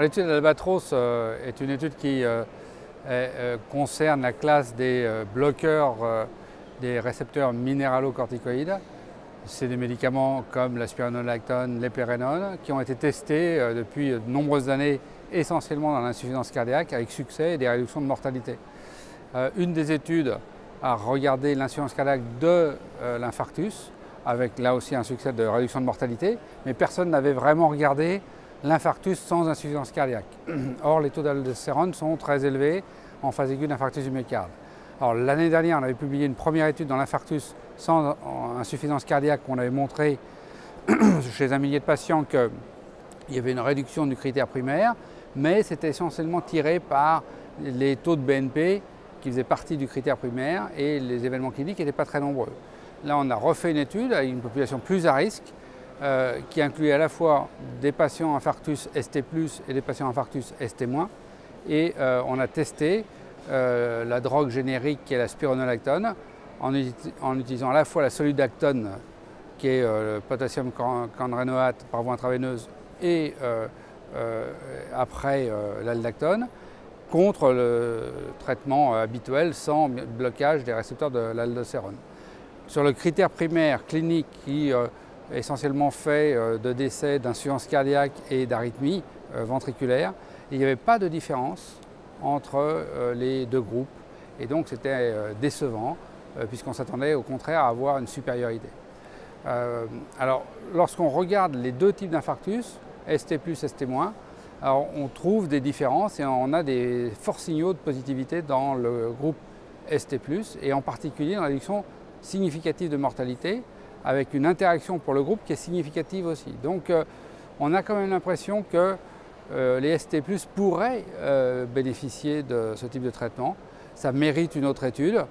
L'étude de l'Albatros est une étude qui concerne la classe des bloqueurs des récepteurs minéralocorticoïdes. C'est des médicaments comme la spironolactone, l'éplérenone, qui ont été testés depuis de nombreuses années, essentiellement dans l'insuffisance cardiaque, avec succès et des réductions de mortalité. Une des études a regardé l'insuffisance cardiaque de l'infarctus, avec là aussi un succès de réduction de mortalité, mais personne n'avait vraiment regardé l'infarctus sans insuffisance cardiaque. Or, les taux d'aldostérone sont très élevés en phase aiguë d'infarctus du myocarde. Alors, l'année dernière, on avait publié une première étude dans l'infarctus sans insuffisance cardiaque où on avait montré chez un millier de patients qu'il y avait une réduction du critère primaire, mais c'était essentiellement tiré par les taux de BNP qui faisaient partie du critère primaire et les événements cliniques n'étaient pas très nombreux. Là, on a refait une étude avec une population plus à risque qui incluait à la fois des patients infarctus ST+, et des patients infarctus ST-. Et on a testé la drogue générique qui est la spironolactone en utilisant à la fois la soludactone qui est le potassium candrénoate par voie intraveineuse et après l'aldactone contre le traitement habituel sans blocage des récepteurs de l'aldostérone. Sur le critère primaire clinique qui essentiellement fait de décès, d'insuffisance cardiaque et d'arythmie ventriculaire, il n'y avait pas de différence entre les deux groupes et donc c'était décevant puisqu'on s'attendait au contraire à avoir une supériorité. Alors lorsqu'on regarde les deux types d'infarctus, ST+, ST-, alors on trouve des différences et on a des forts signaux de positivité dans le groupe ST+, et en particulier dans la réduction significative de mortalité, avec une interaction pour le groupe qui est significative aussi. Donc on a quand même l'impression que les ST+ pourraient bénéficier de ce type de traitement. Ça mérite une autre étude.